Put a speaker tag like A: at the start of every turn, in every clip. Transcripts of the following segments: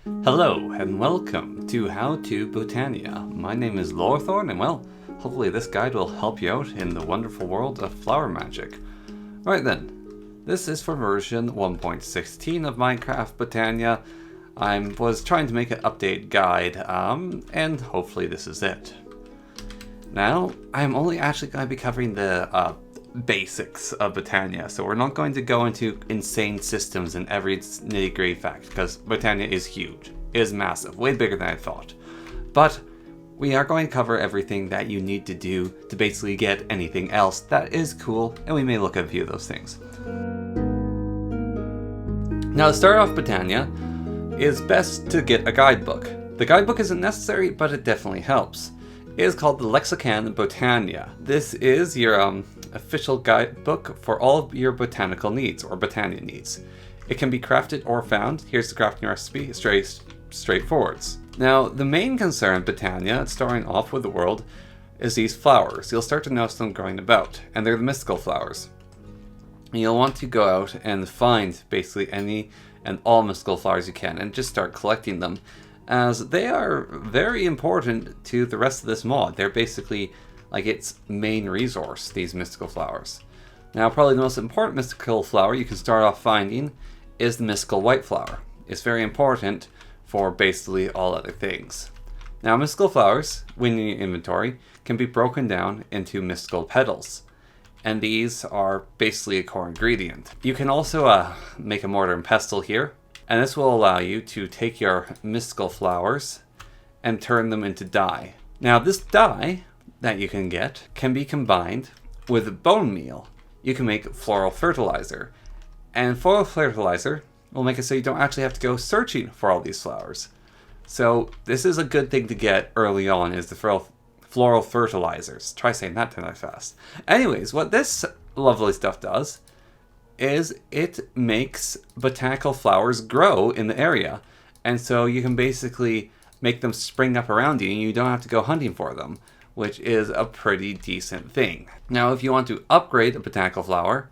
A: Hello and welcome to How to Botania. My name is Lorthorn and well, hopefully this guide will help you out in the wonderful world of flower magic. Right then, this is for version 1.16 of Minecraft Botania. I was trying to make an update guide and hopefully this is it. Now, I'm only actually going to be covering the basics of Botania, so we're not going to go into insane systems and every nitty-gritty fact, because Botania is huge. It is massive, way bigger than I thought. But we are going to cover everything that you need to do to basically get anything else that is cool, and we may look at a few of those things. Now, to start off Botania, it is best to get a guidebook. The guidebook isn't necessary, but it definitely helps. It is called the Lexicon Botania. This is your official guidebook for all of your botanical needs, or Botania needs. It can be crafted or found. Here's the crafting recipe, straightforwards. Now, the main concern of Botania, starting off with the world, is these flowers. You'll start to notice them growing about, and they're the mystical flowers. And you'll want to go out and find basically any and all mystical flowers you can, and just start collecting them, as they are very important to the rest of this mod. They're basically like its main resource, these mystical flowers. Now, probably the most important mystical flower you can start off finding is the mystical white flower. It's very important for basically all other things. Now, mystical flowers, when in your inventory, can be broken down into mystical petals, and these are basically a core ingredient. You can also make a mortar and pestle here, and this will allow you to take your mystical flowers and turn them into dye. Now, this dye that you can get can be combined with bone meal. You can make floral fertilizer, and floral fertilizer will make it so you don't actually have to go searching for all these flowers. So this is a good thing to get early on, is the floral fertilizers. Try saying that 10 times fast. Anyways, what this lovely stuff does is it makes botanical flowers grow in the area, and so you can basically make them spring up around you and you don't have to go hunting for them, which is a pretty decent thing. Now, if you want to upgrade a botanical flower,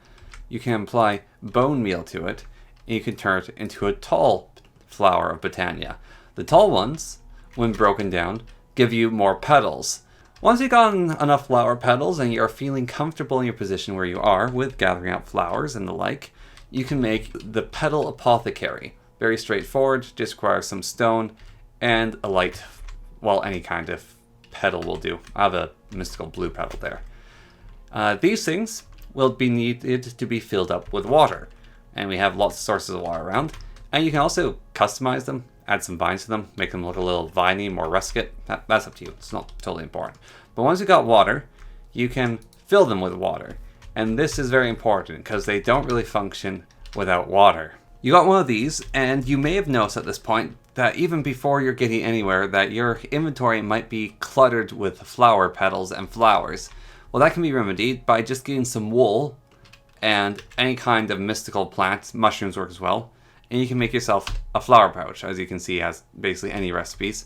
A: you can apply bone meal to it, and you can turn it into a tall flower of Botania. The tall ones, when broken down, give you more petals. Once you've gotten enough flower petals and you're feeling comfortable in your position where you are with gathering up flowers and the like, you can make the petal apothecary. Very straightforward, just requires some stone and a light, well, any kind of petal will do. I have a mystical blue petal there. These things will be needed to be filled up with water, and we have lots of sources of water around, and you can also customize them, add some vines to them, make them look a little viney, more rustic. That's up to you. It's not totally important. But once you've got water, you can fill them with water, and this is very important because they don't really function without water. You got one of these, and you may have noticed at this point that even before you're getting anywhere, that your inventory might be cluttered with flower petals and flowers. Well, that can be remedied by just getting some wool and any kind of mystical plants. Mushrooms work as well. And you can make yourself a flower pouch, as you can see, has basically any recipes.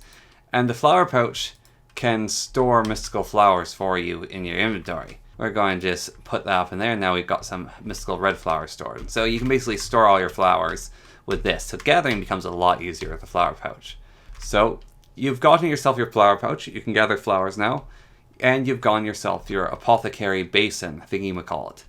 A: And the flower pouch can store mystical flowers for you in your inventory. We're going to just put that up in there, and now we've got some mystical red flowers stored. So you can basically store all your flowers with this. So gathering becomes a lot easier with the flower pouch. So you've gotten yourself your flower pouch. You can gather flowers now. And you've gotten yourself your apothecary basin, thingy-ma-call it.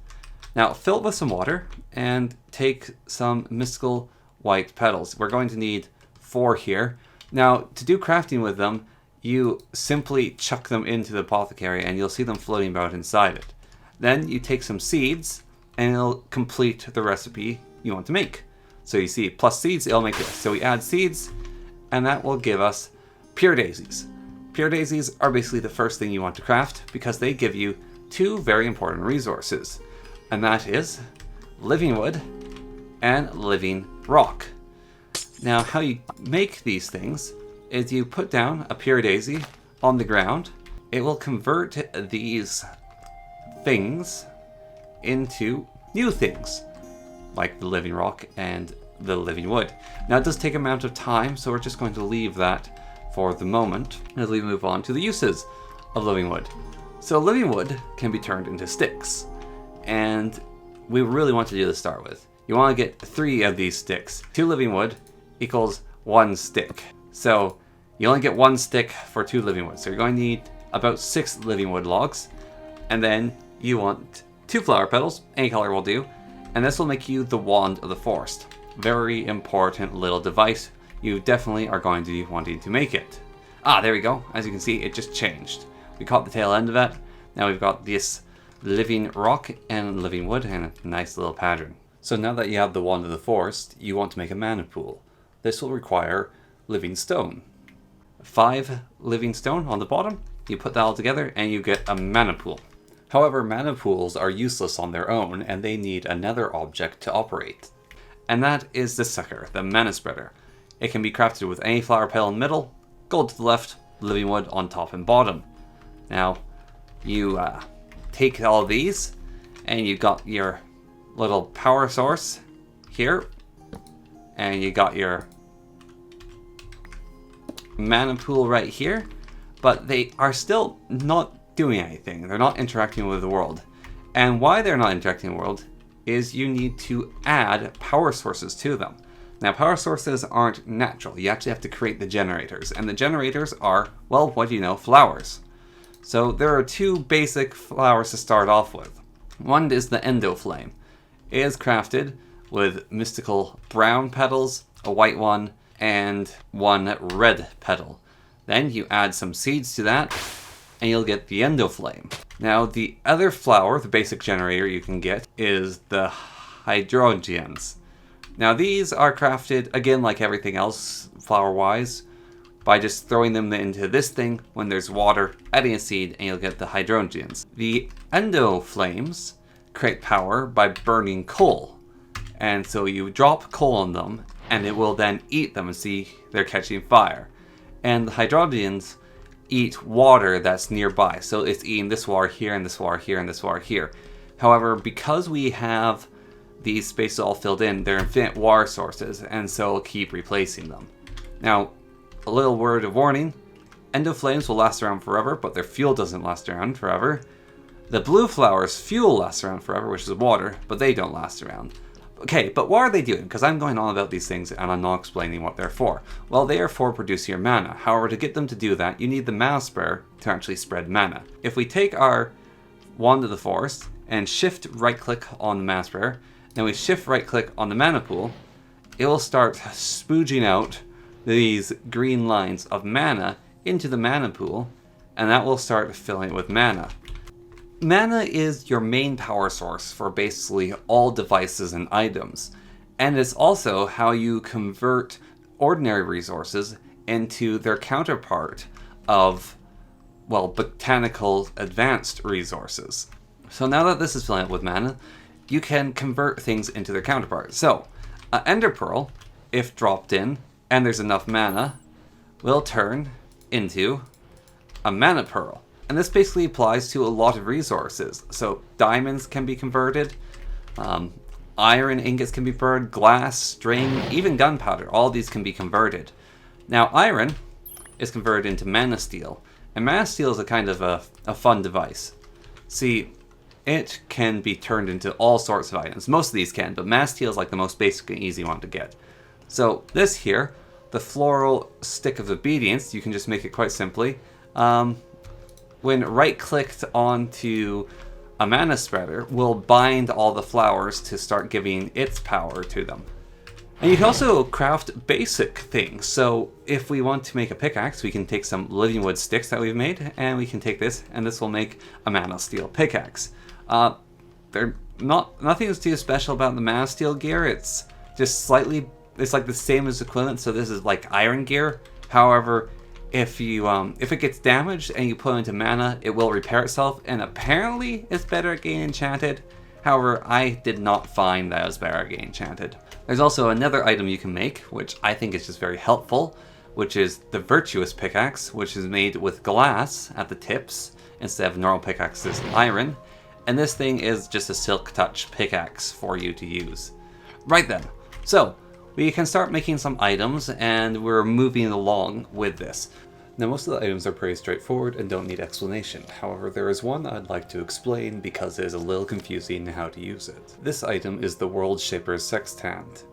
A: Now fill it with some water and take some mystical white petals. We're going to need 4 here. Now, to do crafting with them, you simply chuck them into the apothecary and you'll see them floating about inside it. Then you take some seeds and it'll complete the recipe you want to make. So you see, plus seeds, it'll make this. So we add seeds, and that will give us pure daisies. Pure daisies are basically the first thing you want to craft because they give you 2 very important resources, and that is living wood and living rock. Now, how you make these things is you put down a pure daisy on the ground. It will convert these things into new things, like the living rock and the living wood. Now, it does take an amount of time, so we're just going to leave that for the moment as we move on to the uses of living wood. So living wood can be turned into sticks, and we really want to do this to start with. You want to get 3 of these sticks. 2 living wood equals 1 stick. So you only get 1 stick for 2 living wood. So you're going to need about 6 living wood logs. And then you want 2 flower petals, any color will do. And this will make you the Wand of the Forest. Very important little device. You definitely are going to be wanting to make it. Ah, there we go. As you can see, it just changed. We caught the tail end of it. Now we've got this living rock and living wood and a nice little pattern. So now that you have the Wand of the Forest, you want to make a mana pool. This will require living stone. 5 living stone on the bottom. You put that all together and you get a mana pool. However, mana pools are useless on their own and they need another object to operate. And that is the sucker, the mana spreader. It can be crafted with any flower petal in the middle, gold to the left, living wood on top and bottom. Now, you take all these and you got your little power source here, and you got your mana pool right here, but they are still not doing anything. They're not interacting with the world. And why they're not interacting with the world is you need to add power sources to them. Now, power sources aren't natural. You actually have to create the generators, and the generators are, well, what do you know, flowers. So there are 2 basic flowers to start off with. One is the Endo Flame. It is crafted with mystical brown petals, a white one, and 1 red petal. Then you add some seeds to that, and you'll get the Endo Flame. Now, the other flower, the basic generator you can get, is the Hydrogens. Now, these are crafted, again, like everything else, flower-wise, by just throwing them into this thing when there's water, adding a seed, and you'll get the Hydrogens. The Endo Flames create power by burning coal. And so you drop coal on them, and it will then eat them and see they're catching fire. And the Hydrogens eat water that's nearby. So it's eating this water here, and this water here, and this water here. However, because we have these spaces all filled in, they're infinite water sources, and so we'll keep replacing them. Now, a little word of warning. Endo Flames will last around forever, but their fuel doesn't last around forever. The blue flowers' fuel lasts around forever, which is water, but they don't last around. Okay, but what are they doing? Because I'm going on about these things and I'm not explaining what they're for. Well, they are for producing your mana. However, to get them to do that, you need the mana spreader to actually spread mana. If we take our Wand of the Forest and shift right-click on the mana spreader, then we shift right-click on the mana pool, it will start spooging out these green lines of mana into the mana pool, and that will start filling it with mana. Mana is your main power source for basically all devices and items, and it's also how you convert ordinary resources into their counterpart of, well, botanical advanced resources. So now that this is filling up with mana, you can convert things into their counterpart. So, an Ender Pearl, if dropped in, and there's enough mana, will turn into a Mana Pearl. And this basically applies to a lot of resources. So diamonds can be converted, iron ingots can be converted, glass, string, even gunpowder. All these can be converted. Now iron is converted into mana steel. And mana steel is a kind of a fun device. See, it can be turned into all sorts of items. Most of these can, but mana steel is like the most basic and easy one to get. So this here, the floral stick of obedience, you can just make it quite simply. When right-clicked onto a mana spreader, will bind all the flowers to start giving its power to them. And you can also craft basic things. So if we want to make a pickaxe, we can take some living wood sticks that we've made, and we can take this, and this will make a mana steel pickaxe. Nothing is too special about the mana steel gear. It's just slightly, it's like the same as equivalent. So this is like iron gear. However, if it gets damaged and you put it into mana, it will repair itself, and apparently it's better at getting enchanted. However, I did not find that it was better at getting enchanted. There's also another item you can make, which I think is just very helpful, which is the Virtuous Pickaxe, which is made with glass at the tips instead of normal pickaxes iron. And this thing is just a Silk Touch pickaxe for you to use. Right then, so we can start making some items, and we're moving along with this. Now, most of the items are pretty straightforward and don't need explanation. However, there is one I'd like to explain because it is a little confusing how to use it. This item is the World Shaper's Sextant.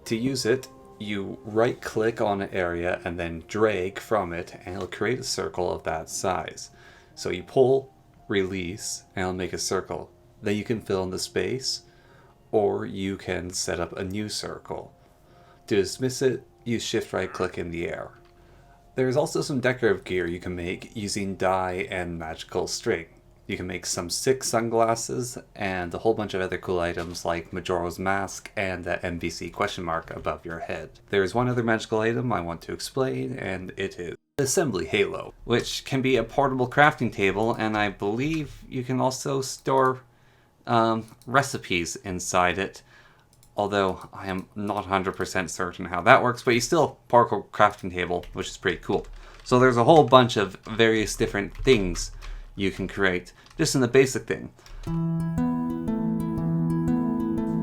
A: To use it, you right click on an area and then drag from it, and it'll create a circle of that size. So you pull, release, and it'll make a circle. Then you can fill in the space, or you can set up a new circle. To dismiss it, use shift right click in the air. There's also some decorative gear you can make using dye and magical string. You can make some sick sunglasses and a whole bunch of other cool items like Majora's Mask and that MVC question mark above your head. There's one other magical item I want to explain, and it is the Assembly Halo, which can be a portable crafting table, and I believe you can also store recipes inside it, although I am not 100% certain how that works, but you still portable crafting table, which is pretty cool. So there's a whole bunch of various different things you can create just in the basic thing.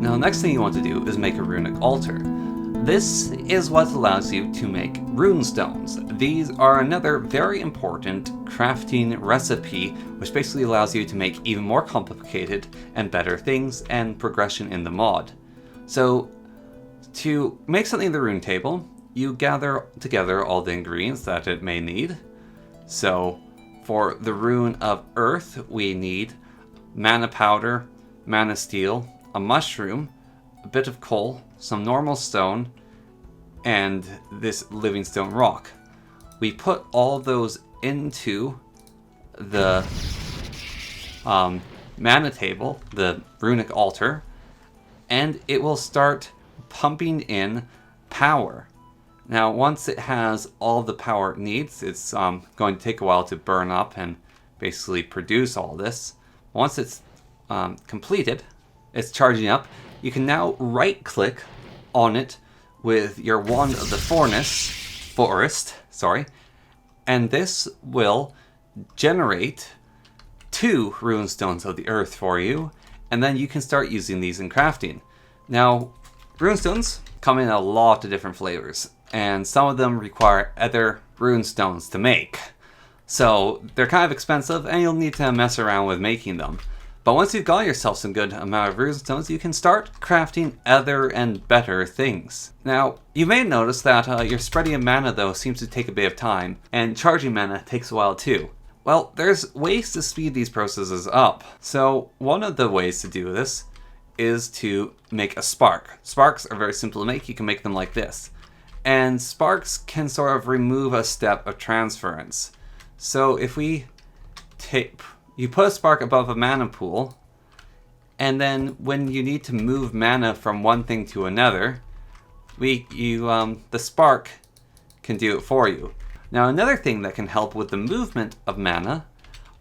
A: Now the next thing you want to do is make a runic altar. This is what allows you to make runestones. These are another very important crafting recipe, which basically allows you to make even more complicated and better things and progression in the mod. So to make something in the rune table, you gather together all the ingredients that it may need. So for the rune of earth, we need mana powder, mana steel, a mushroom, a bit of coal, some normal stone, and this living stone rock. We put all those into the mana table, the runic altar, and it will start pumping in power. Now, once it has all the power it needs, it's going to take a while to burn up and basically produce all this. Once it's completed, it's charging up, you can now right-click on it with your Wand of the Forest, and this will generate 2 runestones of the earth for you, and then you can start using these in crafting. Now, runestones come in a lot of different flavors, and some of them require other runestones to make. So they're kind of expensive, and you'll need to mess around with making them. But once you've got yourself some good amount of runestones, you can start crafting other and better things. Now, you may notice that your spreading of mana though seems to take a bit of time, and charging mana takes a while too. Well, there's ways to speed these processes up. So one of the ways to do this is to make a spark. Sparks are very simple to make. You can make them like this. And sparks can sort of remove a step of transference. So if we you put a spark above a mana pool, and then when you need to move mana from one thing to another, the spark can do it for you. Now another thing that can help with the movement of mana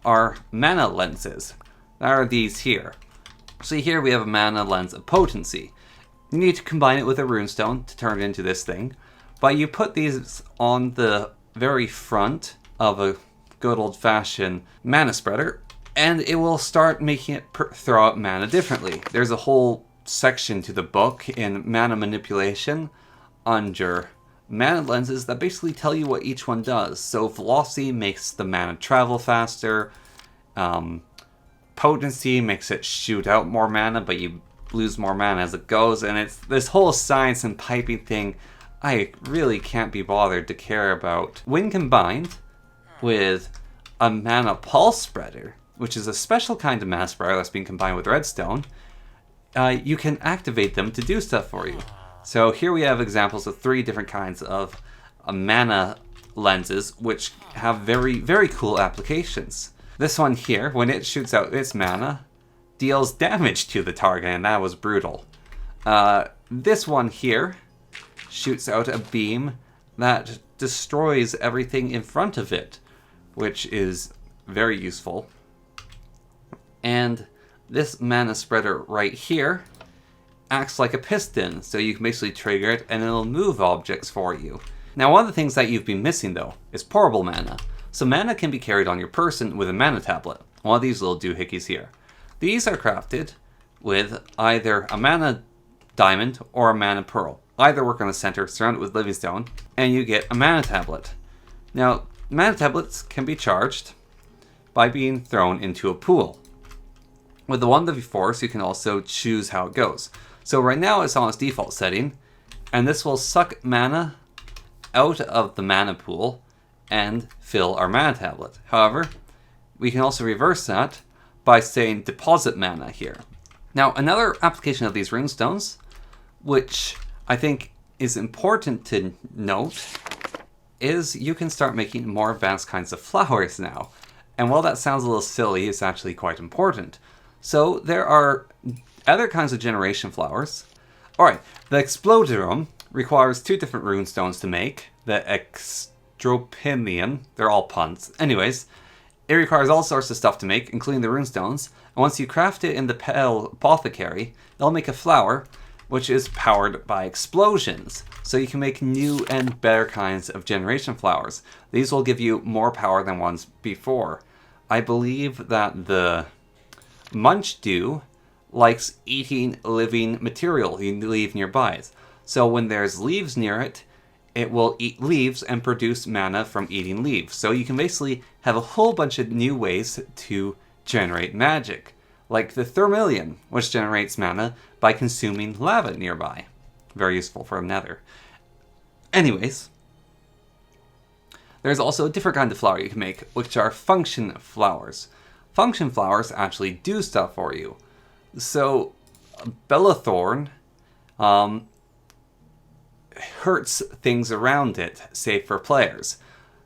A: are mana lenses. That are these here. See, here we have a mana lens of potency. You need to combine it with a runestone to turn it into this thing, but you put these on the very front of a good old-fashioned mana spreader, and it will start making it throw out mana differently. There's a whole section to the book in mana manipulation under mana lenses that basically tell you what each one does. So velocity makes the mana travel faster, potency makes it shoot out more mana, but you lose more mana as it goes, and it's this whole science and piping thing I really can't be bothered to care about. When combined with a mana pulse spreader, which is a special kind of mana spreader that's being combined with redstone, you can activate them to do stuff for you. So here we have examples of 3 different kinds of mana lenses, which have very, very cool applications. This one here, when it shoots out its mana, deals damage to the target, and that was brutal. This one here shoots out a beam that destroys everything in front of it, which is very useful. And this mana spreader right here acts like a piston, so you can basically trigger it and it'll move objects for you. Now, one of the things that you've been missing though is portable mana. So mana can be carried on your person with a mana tablet. One of these little doohickeys here. These are crafted with either a mana diamond or a mana pearl. Either work on the center, surround it with living stone, and you get a mana tablet. Now, mana tablets can be charged by being thrown into a pool. With the Wand of Force, you can also choose how it goes. So right now it's on its default setting, And this will suck mana out of the mana pool and fill our mana tablet. However, we can also reverse that by saying deposit mana here. Now, another application of these runestones, which I think is important to note, is you can start making more advanced kinds of flowers now. And while that sounds a little silly, it's actually quite important. So there are other kinds of generation flowers. Alright, the Explodium requires 2 different runestones to make. The Extropinion, they're all puns. Anyways, it requires all sorts of stuff to make, including the runestones. And once you craft it in the Pale Apothecary, it'll make a flower, which is powered by explosions. So you can make new and better kinds of generation flowers. These will give you more power than ones before. I believe that the Munchdew likes eating living material you leave nearby. So when there's leaves near it, it will eat leaves and produce mana from eating leaves. So you can basically have a whole bunch of new ways to generate magic. Like the Thermillion, which generates mana by consuming lava nearby. Very useful for Nether. Anyways, there's also a different kind of flower you can make, which are function flowers. Function flowers actually do stuff for you. So, Lorthorn hurts things around it, save for players.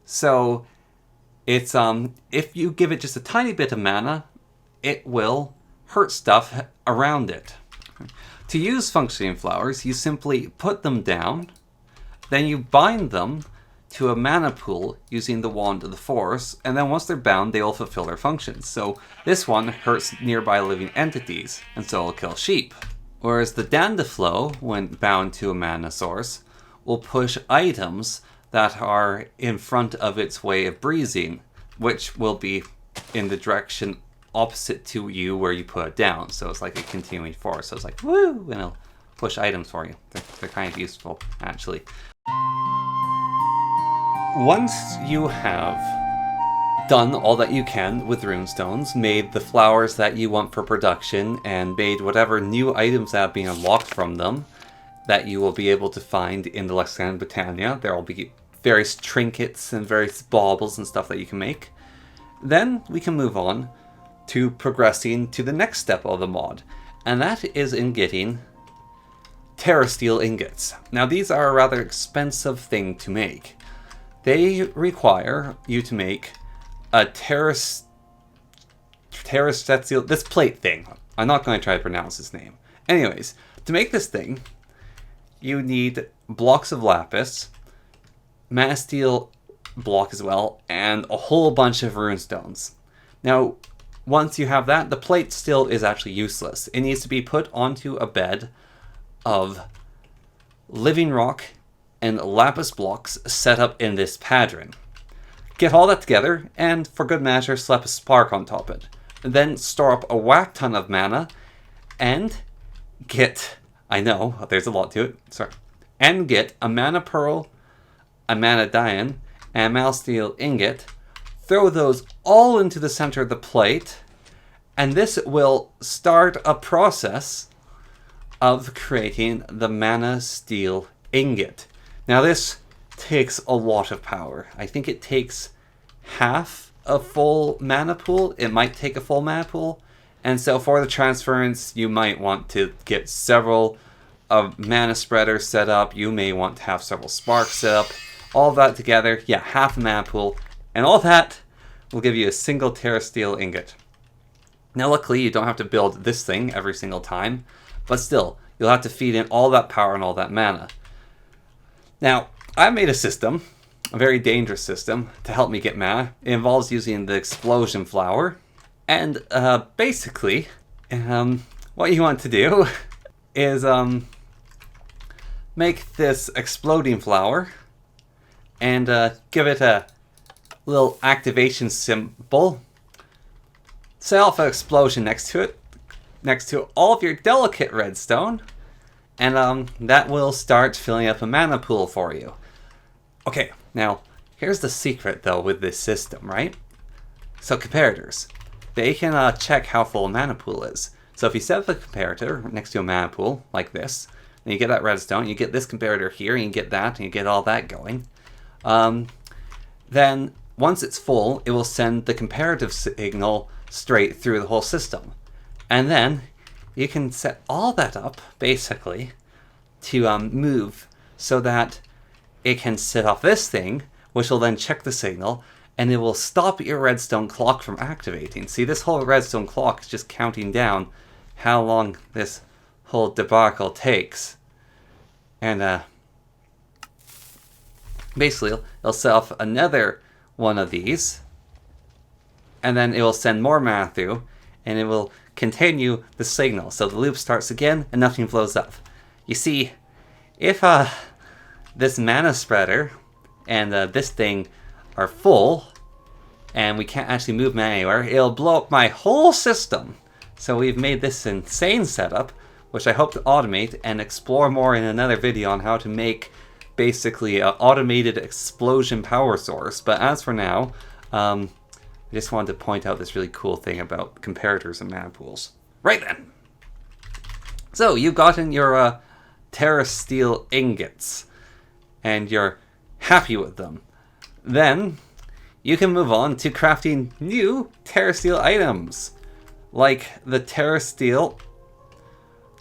A: So, it's if you give it just a tiny bit of mana, it will hurt stuff around it. To use functioning flowers, you simply put them down, then you bind them to a mana pool using the Wand of the Force, and then once they're bound, they will fulfill their functions. So this one hurts nearby living entities, and so it'll kill sheep. Whereas the Dandiflow, when bound to a mana source, will push items that are in front of its way of breezing, which will be in the direction opposite to you where you put it down. So it's like a continuing force. So it's like, woo, and it'll push items for you. They're kind of useful, actually. Once you have done all that you can with runestones, made the flowers that you want for production, and made whatever new items that have been unlocked from them that you will be able to find in the Lexicon Botania, there will be various trinkets and various baubles and stuff that you can make. Then we can move on to progressing to the next step of the mod, and that is in getting terrasteel ingots. Now these are a rather expensive thing to make. They require you to make a terrasteel, this plate thing. I'm not going to try to pronounce his name. Anyways, to make this thing, you need blocks of lapis, terrasteel block as well, and a whole bunch of runestones. Now, once you have that, the plate still is actually useless. It needs to be put onto a bed of living rock and lapis blocks set up in this pattern. Get all that together, and for good measure, slap a spark on top of it. And then store up a whack ton of mana, and get, I know, there's a lot to it, sorry, and get a mana pearl, a mana diamond, and a terrasteel ingot. Throw those all into the center of the plate, and this will start a process of creating the mana steel ingot. Now this takes a lot of power. I think it takes half a full mana pool. It might take a full mana pool. And so for the transference, you might want to get several mana spreaders set up. You may want to have several sparks set up. All that together, yeah, half a mana pool. And all that will give you a single terrasteel ingot. Now luckily, you don't have to build this thing every single time. But still, you'll have to feed in all that power and all that mana. Now, I've made a system, a very dangerous system, to help me get mana. It involves using the explosion flower. And basically, what you want to do is make this exploding flower and give it a little activation symbol. Set off an explosion next to it, next to all of your delicate redstone. And that will start filling up a mana pool for you. Okay, now, here's the secret, though, with this system, right? So, comparators. They can check how full a mana pool is. So if you set up a comparator next to a mana pool, like this, and you get that redstone, you get this comparator here, and you get that, and you get all that going. Then, once it's full, it will send the comparative signal straight through the whole system. And then, you can set all that up, basically, to move so that it can set off this thing, which will then check the signal, and it will stop your redstone clock from activating. See, this whole redstone clock is just counting down how long this whole debacle takes. And basically, it'll set off another one of these, and then it will send more mana through, and it will continue the signal. So the loop starts again, and nothing flows up. You see, if this mana spreader and this thing are full, and we can't actually move mana anywhere, it'll blow up my whole system. So we've made this insane setup, which I hope to automate and explore more in another video on how to make basically an automated explosion power source. But as for now, I just wanted to point out this really cool thing about comparators and mana pools. Right then! So you've gotten your terrasteel ingots, and you're happy with them. Then you can move on to crafting new terrasteel items, like the terrasteel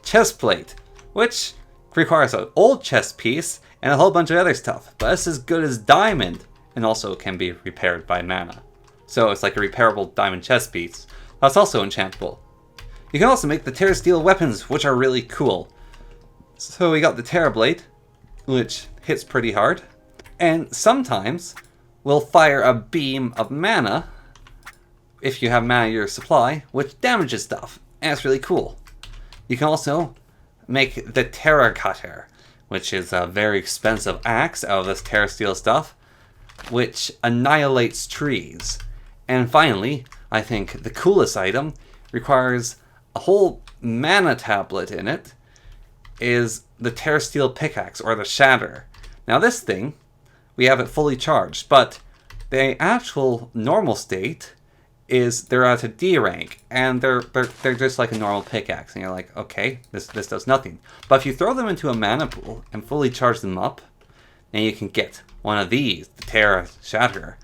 A: chestplate, which requires an old chest piece and a whole bunch of other stuff, but it's as good as diamond, and also can be repaired by mana. So it's like a repairable diamond chest piece. That's also enchantable. You can also make the terrasteel weapons, which are really cool. So we got the Terra blade, which hits pretty hard, and sometimes will fire a beam of mana, if you have mana in your supply, which damages stuff, and it's really cool. You can also make the Terra cutter, which is a very expensive axe out of this terrasteel stuff, which annihilates trees. And finally, I think the coolest item requires a whole mana tablet in it, is the terrasteel pickaxe, or the shatter. Now this thing, we have it fully charged, but the actual normal state is they're at a D rank, and they're just like a normal pickaxe, and you're like, okay, this does nothing. But if you throw them into a mana pool and fully charge them up, then you can get one of these, the Terra Shatterer.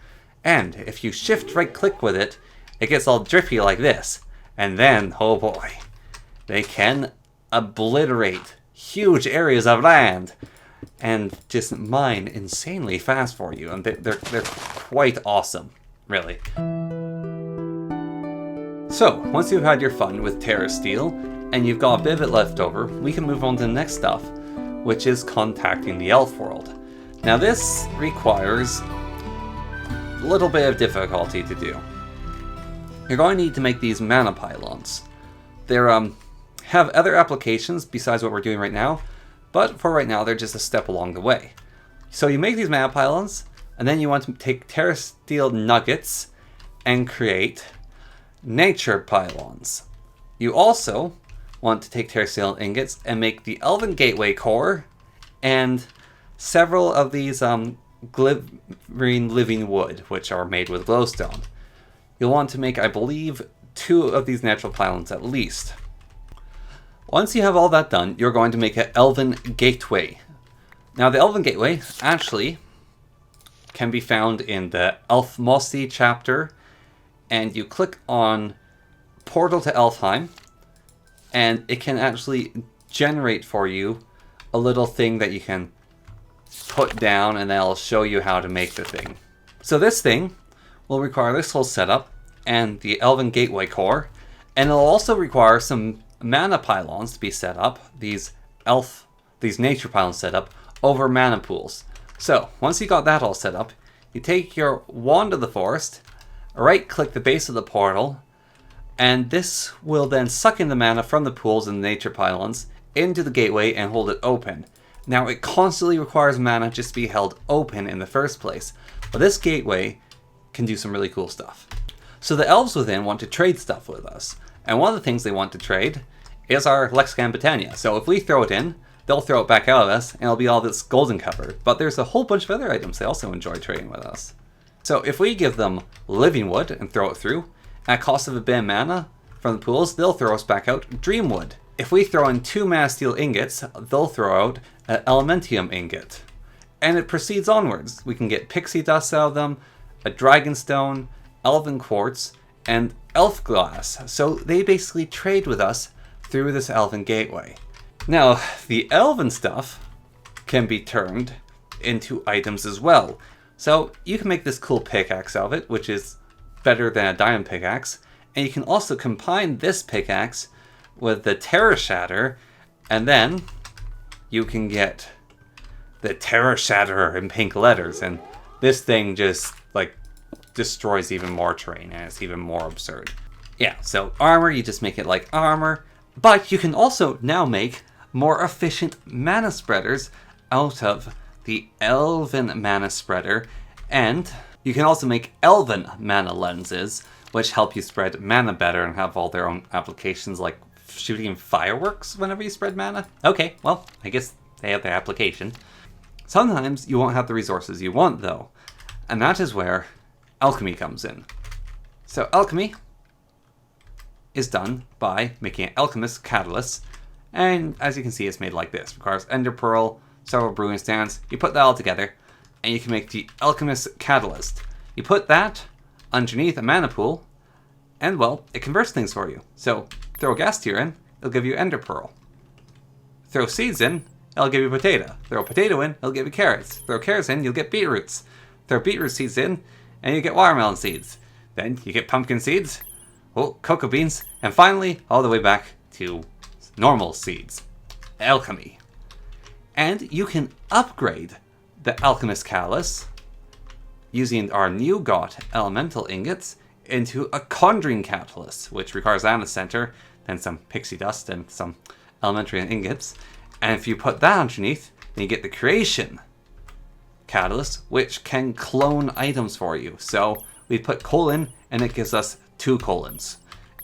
A: And if you shift right click with it, it gets all drippy like this. And then, oh boy, they can obliterate huge areas of land and just mine insanely fast for you. And they're quite awesome, really. So, once you've had your fun with terrasteel, and you've got a bit of it left over, we can move on to the next stuff, which is contacting the elf world. Now this requires a little bit of difficulty to do. You're going to need to make these mana pylons. They're have other applications besides what we're doing right now, but for right now they're just a step along the way. So you make these mana pylons, and then you want to take terrasteel nuggets and create nature pylons. You also want to take terrasteel ingots and make the elven gateway core and several of these glimmering living wood, which are made with glowstone. You'll want to make, I believe, 2 of these natural pylons at least. Once you have all that done, you're going to make an elven gateway. Now the elven gateway actually can be found in the Elf Mossy chapter, and you click on Portal to Elfheim, and it can actually generate for you a little thing that you can put down, and that'll show you how to make the thing. So this thing will require this whole setup and the Elven Gateway core, and it'll also require some mana pylons to be set up, these nature pylons set up over mana pools. So once you got that all set up, you take your Wand of the Forest, right click the base of the portal, and this will then suck in the mana from the pools and the nature pylons into the gateway and hold it open. Now it constantly requires mana just to be held open in the first place, but this gateway can do some really cool stuff. So the elves within want to trade stuff with us, and one of the things they want to trade is our Lexicon Botania. So if we throw it in, they'll throw it back out of us, and it'll be all this golden covered. But there's a whole bunch of other items they also enjoy trading with us. So if we give them living wood and throw it through, at cost of a bit of mana from the pools, they'll throw us back out dream wood. If we throw in 2 mana steel ingots, they'll throw out an elementium ingot. And it proceeds onwards. We can get pixie dust out of them, a dragonstone, elven quartz, and elf glass. So they basically trade with us through this elven gateway. Now, the elven stuff can be turned into items as well. So you can make this cool pickaxe out of it, which is better than a diamond pickaxe. And you can also combine this pickaxe with the Terra Shatter, and then you can get the Terra Shatterer in pink letters, and this thing just like destroys even more terrain, and it's even more absurd. Yeah, so armor, you just make it like armor, but you can also now make more efficient mana spreaders out of the elven mana spreader, and you can also make elven mana lenses, which help you spread mana better and have all their own applications, like shooting fireworks whenever you spread mana. Okay, well, I guess they have their application. Sometimes you won't have the resources you want, though, and that is where alchemy comes in. So alchemy is done by making an alchemist catalyst, and as you can see, it's made like this. It requires ender pearl, several brewing stands. You put that all together, and you can make the alchemist catalyst. You put that underneath a mana pool, and well, it converts things for you. So throw a gas tier in, it'll give you ender pearl. Throw seeds in, it'll give you potato. Throw a potato in, it'll give you carrots. Throw carrots in, you'll get beetroots. Throw beetroot seeds in, and you get watermelon seeds. Then you get pumpkin seeds, cocoa beans, and finally, all the way back to normal seeds. Alchemy. And you can upgrade the Alchemist Catalyst using our new got elemental ingots into a Conjuring Catalyst, which requires Mana Center, then some pixie dust, and some elementary ingots. And if you put that underneath, then you get the Creation Catalyst, which can clone items for you. So we put coal in, and it gives us 2 colons.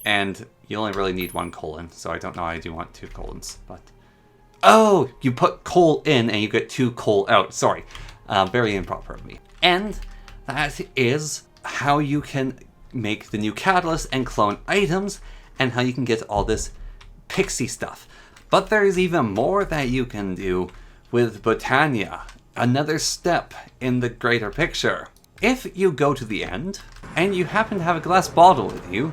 A: And you only really need 1 colon, so I don't know why I do want 2 colons. But oh, you put coal in, and you get 2 coal out. Sorry, very improper of me. And that is how you can make the new catalyst and clone items, and how you can get all this pixie stuff. But there's even more that you can do with Botania. Another step in the greater picture. If you go to the end, and you happen to have a glass bottle with you,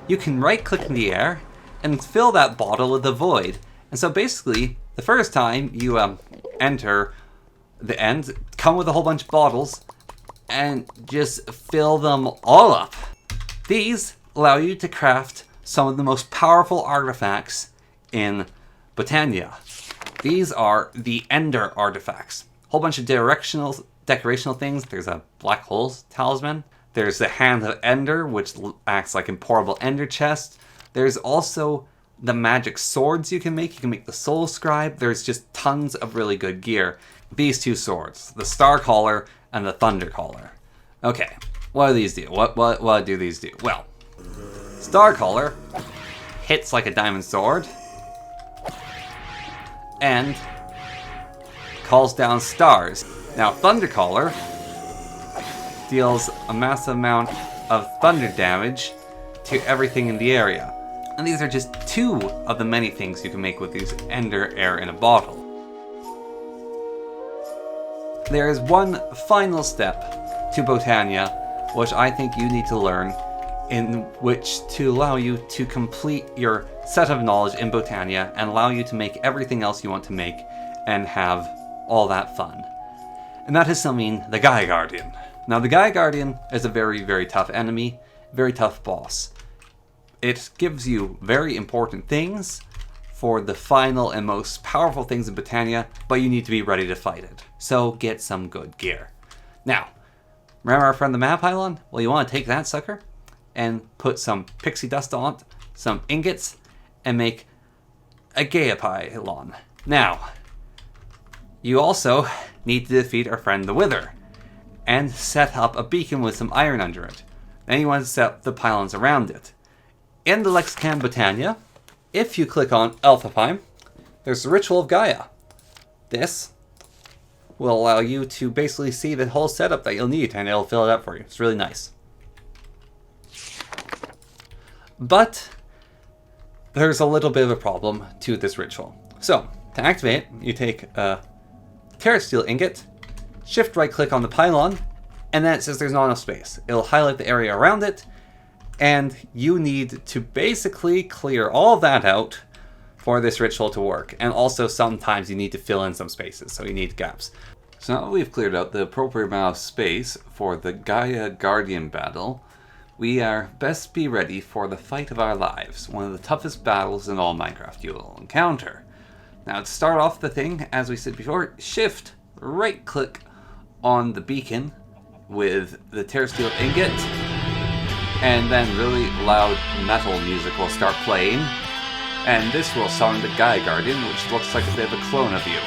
A: you can right click in the air, and fill that bottle with a void. And so basically, the first time you enter the end, come with a whole bunch of bottles, and just fill them all up. These allow you to craft some of the most powerful artifacts in Botania. These are the Ender artifacts. A whole bunch of decorational things. There's a black hole talisman. There's the Hand of Ender, which acts like a portable Ender chest. There's also the magic swords you can make. You can make the Soul Scribe. There's just tons of really good gear. These 2 swords, the Star Caller and the Thunder Caller. Okay, what do these do? What do these do? Well, Star Caller hits like a diamond sword and calls down stars. Now, Thunder Caller deals a massive amount of thunder damage to everything in the area. And these are just 2 of the many things you can make with these Ender Air in a bottle. There is one final step to Botania, which I think you need to learn, in which to allow you to complete your set of knowledge in Botania and allow you to make everything else you want to make and have all that fun. And that is summoning the Gaia Guardian. Now, the Gaia Guardian is a very, very tough enemy, very tough boss. It gives you very important things for the final and most powerful things in Botania, but you need to be ready to fight it. So get some good gear. Now, remember our friend the Mana Pylon? Well, you want to take that sucker and put some pixie dust on it, some ingots, and make a Gaia Pylon. Now, you also need to defeat our friend the Wither and set up a beacon with some iron under it. Then you want to set up the pylons around it. In the Lexicon Botania, if you click on Alphapime, there's the Ritual of Gaia. This will allow you to basically see the whole setup that you'll need, and it'll fill it up for you. It's really nice. But there's a little bit of a problem to this ritual. So, to activate it, you take a terrasteel ingot, shift right click on the pylon, and then it says there's not enough space. It'll highlight the area around it, and you need to basically clear all that out for this ritual to work. And also sometimes you need to fill in some spaces, so you need gaps. So now that we've cleared out the appropriate amount of space for the Gaia Guardian battle, we are best be ready for the fight of our lives, one of the toughest battles in all Minecraft you will encounter. Now to start off the thing, as we said before, shift right click on the beacon with the terrasteel ingot, and then really loud metal music will start playing, and this will summon the Gaia Guardian, which looks like a bit of a clone of you.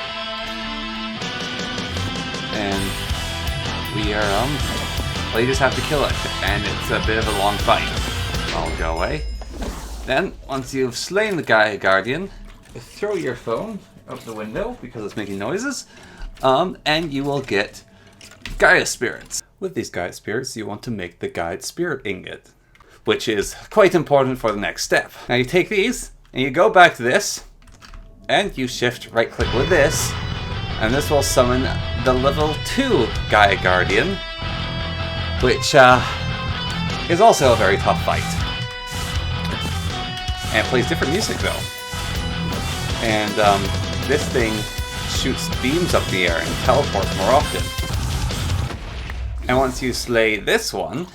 A: And we are, well, you just have to kill it, and it's a bit of a long fight. I'll go away. Then, once you've slain the Gaia Guardian, throw your phone out the window because it's making noises, and you will get Gaia Spirits. With these Gaia Spirits, you want to make the Gaia Spirit Ingot, which is quite important for the next step. Now you take these, and you go back to this, and you shift right click with this, and this will summon the level 2 Gaia Guardian, which is also a very tough fight. And it plays different music though. And this thing shoots beams up the air and teleports more often. And once you slay this one,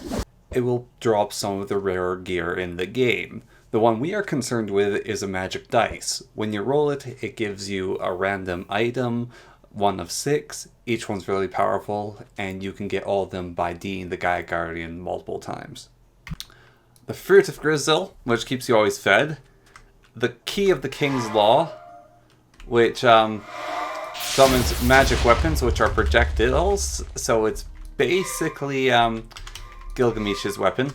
A: it will drop some of the rarer gear in the game. The one we are concerned with is a magic dice. When you roll it, it gives you a random item, 1 of 6. Each one's really powerful, and you can get all of them by D'ing the Gaia Guardian multiple times. The Fruit of Grizzle, which keeps you always fed. The Key of the King's Law, which summons magic weapons, which are projectiles. So it's basically Gilgamesh's weapon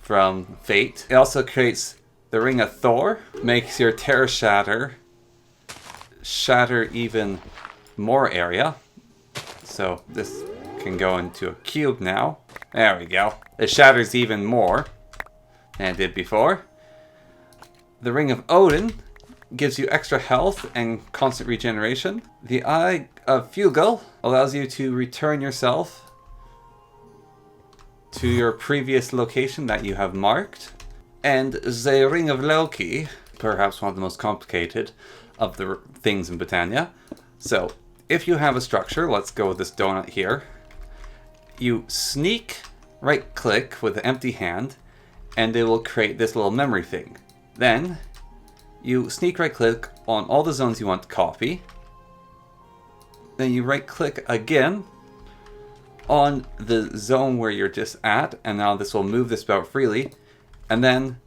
A: from Fate. It also creates the Ring of Thor, makes your Terra shatter even more area. So this can go into a cube now. There we go. It shatters even more than it did before. The Ring of Odin gives you extra health and constant regeneration. The Eye of Fugal allows you to return yourself to your previous location that you have marked. And the Ring of Loki, perhaps one of the most complicated of the things in Botania. So, if you have a structure, let's go with this donut here. You sneak right click with the empty hand, and it will create this little memory thing. Then, you sneak right click on all the zones you want to copy. Then you right click again on the zone where you're just at, and now this will move this about freely. And then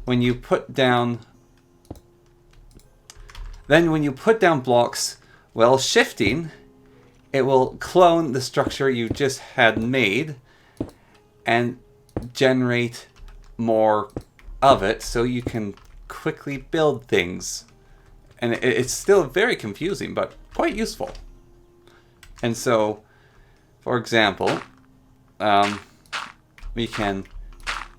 A: when you put down blocks while shifting, it will clone the structure you just had made and generate more of it so you can quickly build things. And it's still very confusing, but quite useful. And so, for example, we can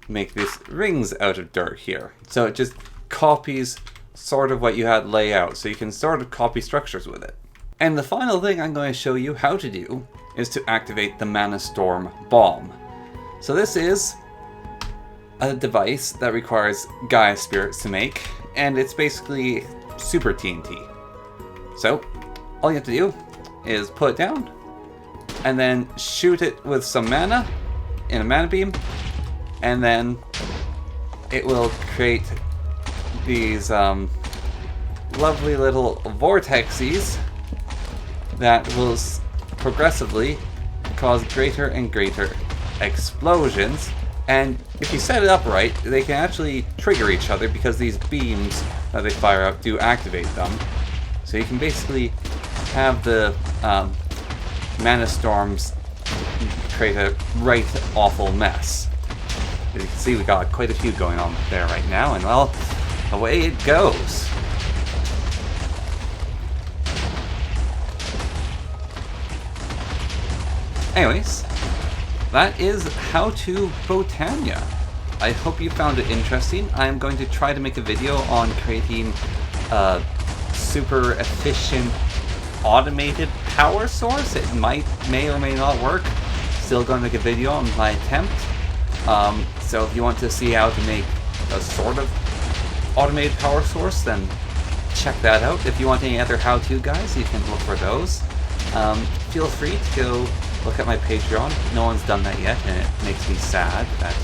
A: make these rings out of dirt here. So it just copies sort of what you had lay out. So you can sort of copy structures with it. And the final thing I'm going to show you how to do is to activate the Mana Storm Bomb. So this is a device that requires Gaia Spirits to make, and it's basically super TNT. So all you have to do is put it down, and then shoot it with some mana in a mana beam, and then it will create these lovely little vortexes that will progressively cause greater and greater explosions. And if you set it up right, they can actually trigger each other because these beams that they fire up do activate them. So you can basically have the mana storms create a right awful mess. As you can see, we got quite a few going on there right now, and well, away it goes. Anyways, that is how to Botania. I hope you found it interesting. I'm going to try to make a video on creating a super efficient automated power source. It may or may not work. Still going to make a video on my attempt. So if you want to see how to make a sort of automated power source, then check that out. If you want any other how-to guides, you can look for those. Feel free to go look at my Patreon. No one's done that yet, and it makes me sad that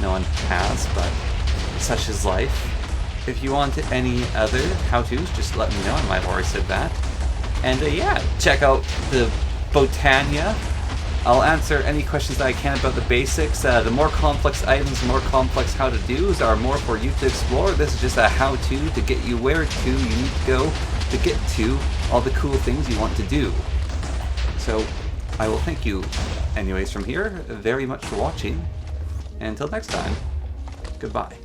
A: no one has, but such is life. If you want any other how-tos, just let me know. I might have already said that. And yeah, check out the Botania. I'll answer any questions that I can about the basics. The more complex items, the more complex how-to-dos are more for you to explore. This is just a how-to to get you where to you need to go to get to all the cool things you want to do. So I will thank you anyways from here very much for watching. And until next time, goodbye.